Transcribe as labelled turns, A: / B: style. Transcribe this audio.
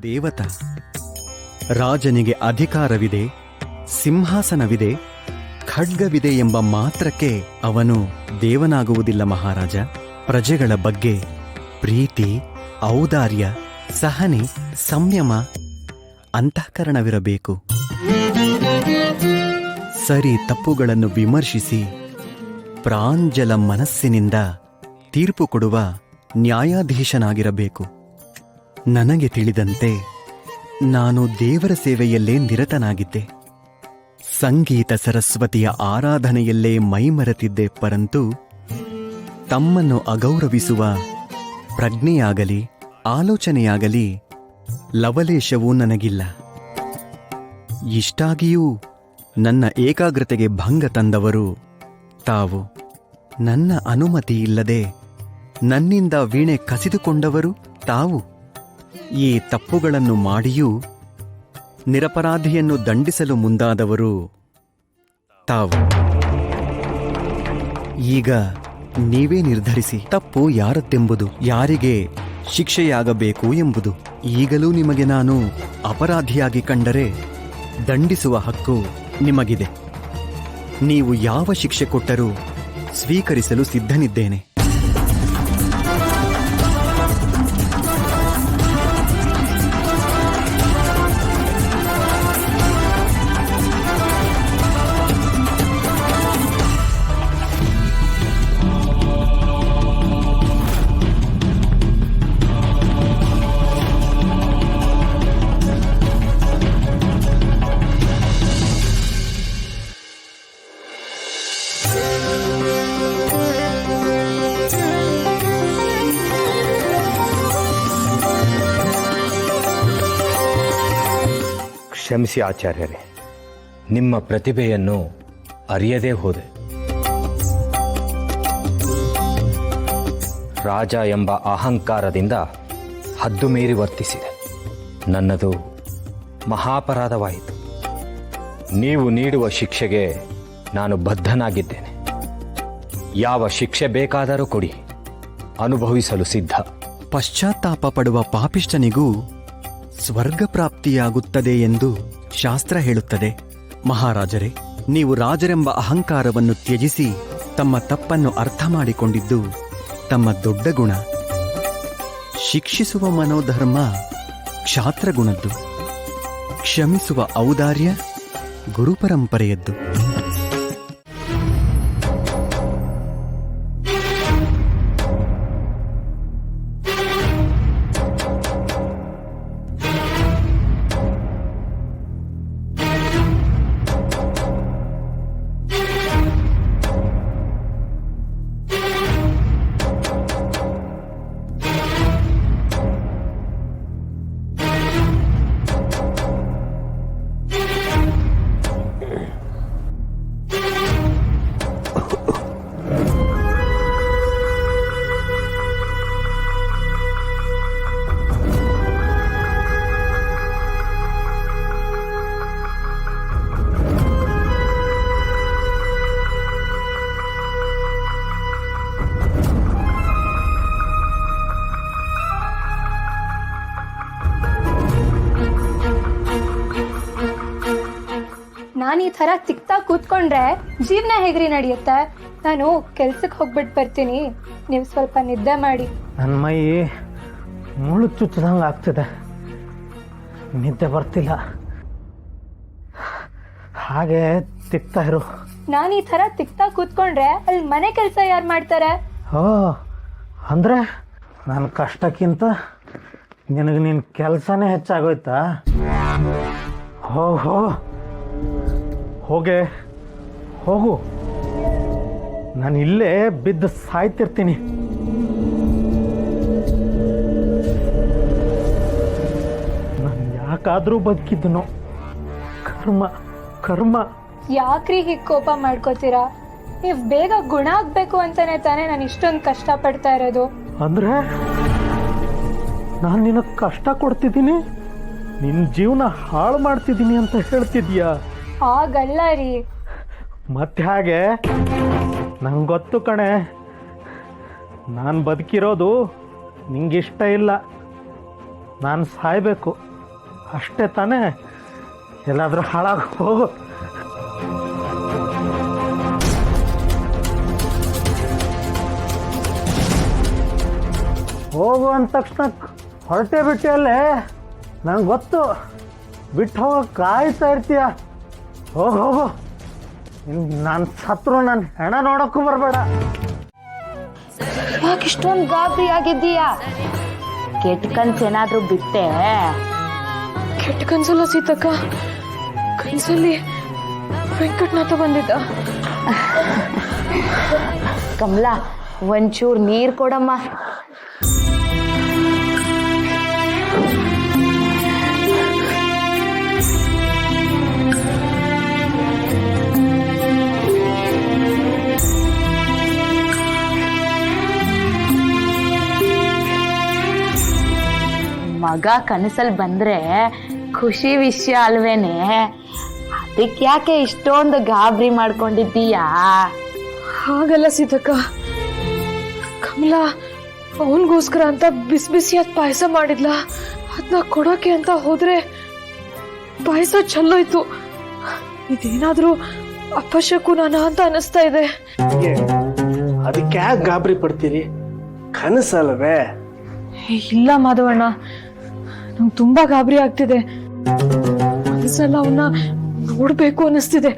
A: ದೇವತ. ರಾಜನಿಗೆ ಅಧಿಕಾರವಿದೆ, ಸಿಂಹಾಸನವಿದೆ, ಖಡ್ಗವಿದೆ ಎಂಬ ಮಾತ್ರಕ್ಕೆ ಅವನು ದೇವನಾಗುವುದಿಲ್ಲ ಮಹಾರಾಜ. ಪ್ರಜೆಗಳ ಬಗ್ಗೆ ಪ್ರೀತಿ, ಔದಾರ್ಯ, ಸಹನೆ, ಸಂಯಮ, ಅಂತಃಕರಣವಿರಬೇಕು. ಸರಿ ತಪ್ಪುಗಳನ್ನು ವಿಮರ್ಶಿಸಿ ಪ್ರಾಂಜಲ ಮನಸ್ಸಿನಿಂದ ತೀರ್ಪು ಕೊಡುವ ನ್ಯಾಯಾಧೀಶನಾಗಿರಬೇಕು. ನನಗೆ ತಿಳಿದಂತೆ ನಾನು ದೇವರ ಸೇವೆಯಲ್ಲೇ ನಿರತನಾಗಿದ್ದೆ. ಸಂಗೀತ ಸರಸ್ವತಿಯ ಆರಾಧನೆಯಲ್ಲೇ ಮೈಮರೆತಿದ್ದೆ. ಪರಂತು ತಮ್ಮನ್ನು ಅಗೌರವಿಸುವ ಪ್ರಜ್ಞೆಯಾಗಲಿ ಆಲೋಚನೆಯಾಗಲಿ ಲವಲೇಶವೂ ನನಗಿಲ್ಲ. ಇಷ್ಟಾಗಿಯೂ ನನ್ನ ಏಕಾಗ್ರತೆಗೆ ಭಂಗ ತಂದವರು ತಾವು. ನನ್ನ ಅನುಮತಿ ಇಲ್ಲದೆ ನನ್ನಿಂದ ವೀಣೆ ಕಸಿದುಕೊಂಡವರು ತಾವು. ಈ ತಪ್ಪುಗಳನ್ನು ಮಾಡಿಯೂ ನಿರಪರಾಧಿಯನ್ನು ದಂಡಿಸಲು ಮುಂದಾದವರು ತಾವು. ಈಗ ನೀವೇ ನಿರ್ಧರಿಸಿ, ತಪ್ಪು ಯಾರದ್ದೆಂಬುದು, ಯಾರಿಗೆ ಶಿಕ್ಷೆಯಾಗಬೇಕು ಎಂಬುದು. ಈಗಲೂ ನಿಮಗೆ ನಾನು ಅಪರಾಧಿಯಾಗಿ ಕಂಡರೆ ದಂಡಿಸುವ ಹಕ್ಕು ನಿಮಗಿದೆ. ನೀವು ಯಾವ ಶಿಕ್ಷೆ ಕೊಟ್ಟರೂ ಸ್ವೀಕರಿಸಲು ಸಿದ್ಧನಿದ್ದೇನೆ.
B: ಕ್ಷಮಿಸಿ ಆಚಾರ್ಯರೇ, ನಿಮ್ಮ ಪ್ರತಿಭೆಯನ್ನು ಅರಿಯದೇ ಹೋದೆ. ರಾಜ ಎಂಬ ಅಹಂಕಾರದಿಂದ ಹದ್ದು ಮೀರಿ ವರ್ತಿಸಿದೆ. ನನ್ನದು ಮಹಾಪರಾಧವಾಯಿತು. ನೀವು ನೀಡುವ ಶಿಕ್ಷೆಗೆ ನಾನು ಬದ್ಧನಾಗಿದ್ದೇನೆ. ಯಾವ ಶಿಕ್ಷೆ ಬೇಕಾದರೂ ಕೊಡಿ, ಅನುಭವಿಸಲು ಸಿದ್ಧ.
A: ಪಶ್ಚಾತ್ತಾಪ ಪಡುವ ಪಾಪಿಷ್ಠನಿಗೂ ಸ್ವರ್ಗ ಪ್ರಾಪ್ತಿಯಾಗುತ್ತದೆ ಎಂದು ಶಾಸ್ತ್ರ ಹೇಳುತ್ತದೆ. ಮಹಾರಾಜರೇ, ನೀವು ರಾಜರೆಂಬ ಅಹಂಕಾರವನ್ನು ತ್ಯಜಿಸಿ ತಮ್ಮ ತಪ್ಪನ್ನು ಅರ್ಥ ಮಾಡಿಕೊಂಡಿದ್ದು ತಮ್ಮ ದೊಡ್ಡ ಗುಣ. ಶಿಕ್ಷಿಸುವ ಮನೋಧರ್ಮ ಕ್ಷಾತ್ರಗುಣದ್ದು, ಕ್ಷಮಿಸುವ ಔದಾರ್ಯ ಗುರುಪರಂಪರೆಯದ್ದು.
C: ನಾನು ಈ ಥರ ತಿಕ್ತಾ ಕೂತ್ಕೊಂಡ್ರೆ ಜೀವನ ಹೇಗ್ರಿ ನಡೆಯುತ್ತೆ? ನಾನು ಕೆಲ್ಸಕ್ಕೆ ಹೋಗ್ಬಿಟ್ಟು ಬರ್ತೀನಿ, ನೀವು ಸ್ವಲ್ಪ ನಿದ್ದೆ ಮಾಡಿ.
D: ನನ್ನ ಮೈ ಮುಳ್ಳು ಚುಚ್ಚದಂಗೆ ಆಗ್ತಿದೆ, ನಿದ್ದೆ ಬರ್ತಿಲ್ಲ. ಹಾಗೆ ತಿಕ್ತಾ ಇರು.
C: ನಾನು ಈ ಥರ ತಿಕ್ತಾ ಕೂತ್ಕೊಂಡ್ರೆ ಅಲ್ಲಿ ಮನೆ ಕೆಲಸ ಯಾರು ಮಾಡ್ತಾರೆ?
D: ಓ, ಅಂದರೆ ನನ್ನ ಕಷ್ಟಕ್ಕಿಂತ ನಿನಗೆ ನಿನ್ನ ಕೆಲಸನೇ ಹೆಚ್ಚಾಗೋಯ್ತಾ? ಹೋ ಹೋಗೆ ಹೋಗು, ನಾನು ಇಲ್ಲೇ ಬಿದ್ದು ಸಾಯ್ತಿರ್ತೀನಿ. ನಾನು ಯಾಕಾದರೂ ಬದುಕಿದ್ದನೋ? ಕರ್ಮ ಕರ್ಮ.
C: ಯಾಕ್ರಿ ಹೀಗೆ ಕೋಪ ಮಾಡ್ಕೋತೀರಾ? ನೀವು ಬೇಗ ಗುಣ ಆಗ್ಬೇಕು ಅಂತಾನೆ ತಾನೇ ನಾನು ಇಷ್ಟೊಂದು ಕಷ್ಟಪಡ್ತಾ ಇರೋದು.
D: ಅಂದರೆ ನಾನು ನಿನಗೆ ಕಷ್ಟ ಕೊಡ್ತಿದ್ದೀನಿ, ನಿನ್ನ ಜೀವನ ಹಾಳು ಮಾಡ್ತಿದ್ದೀನಿ ಅಂತ ಹೇಳ್ತಿದ್ಯಾ?
C: ಹಾಗಲ್ಲ ರೀ.
D: ಮತ್ತೆ ಹಾಗೆ ನಂಗೆ ಗೊತ್ತು ಕಣೆ, ನಾನು ಬದುಕಿರೋದು ನಿಂಗಿಷ್ಟ ಇಲ್ಲ, ನಾನು ಸಾಯ್ಬೇಕು. ಅಷ್ಟೇ ತಾನೇ, ಎಲ್ಲಾದರೂ ಹಾಳಾಗಿ ಹೋಗು. ಹೋಗು ಅಂದ ತಕ್ಷಣ ಹೊರಟೆ ಬಿಟ್ಟೆ ಅಲ್ಲೇ, ನಂಗೆ ಗೊತ್ತು ಬಿಟ್ಟು ಹೋಗಕ್ಕೆ ಕಾಯ್ತಾ ಇರ್ತೀಯ. ಹೋಗು ಹೋಗು, ನಾನು ಸತ್ರು ನನ್ನ ಹೆಣ ನೋಡೋಕ್ಕೂ ಬರಬೇಡ.
E: ಯಾಕೆ ಇಷ್ಟೊಂದು ಗಾಬರಿ ಆಗಿದ್ದೀಯಾ? ಕೆಟ್ಟ ಕನ್ಸು ಏನಾದ್ರೂ ಬಿಟ್ಟೆ?
C: ಕೆಟ್ಟ ಕನ್ಸಲ್ಲ ಸೀತಕ್ಕ, ಕನ್ಸಲ್ಲಿ ವೆಂಕಟನಾಥ ಬಂದಿದ್ದ.
E: ಕಮಲಾ, ಒಂಚೂರು ನೀರು ಕೊಡಮ್ಮ. ಮಗ ಕನಸಲ್ಲಿ ಬಂದ್ರೆ ಖುಷಿ ವಿಷಯ ಅಲ್ವೇನೆ? ಅದಕ್ಕೆ ಯಾಕೆ ಇಷ್ಟೊಂದು ಗಾಬರಿ ಮಾಡ್ಕೊಂಡಿದ್ದೀಯಾ?
C: ಹಾಗಲ್ಲ ಸೀತಕ್ಕ, ಕಮಲಾ ಅವನಿಗೋಸ್ಕರ ಅಂತ ಬಿಸಿ ಬಿಸಿಯಾದ ಪಾಯಸ ಮಾಡಿದ್ಲ. ಅದನ್ನ ಕೊಡೋಕೆ ಅಂತ ಹೋದ್ರೆ ಪಾಯಸ ಚೆಲ್ಲೋಯ್ತು. ಇದೇನಾದ್ರೂ ಅಪಶಕುನ ಅಂತ ಅನಿಸ್ತಾ ಇದೆ.
F: ಅದಕ್ಕೆ ಯಾಕೆ ಗಾಬರಿ ಪಡ್ತೀರಿ? ಕನಸಲ್ವೇ?
C: ಇಲ್ಲ ಮಾಧವಣ್ಣ, ನಂಗೆ ತುಂಬಾ ಗಾಬರಿ ಆಗ್ತಿದೆ. ಒಂದ್ಸಲ ಅವನ್ನ ನೋಡ್ಬೇಕು ಅನಿಸ್ತಿದೆ.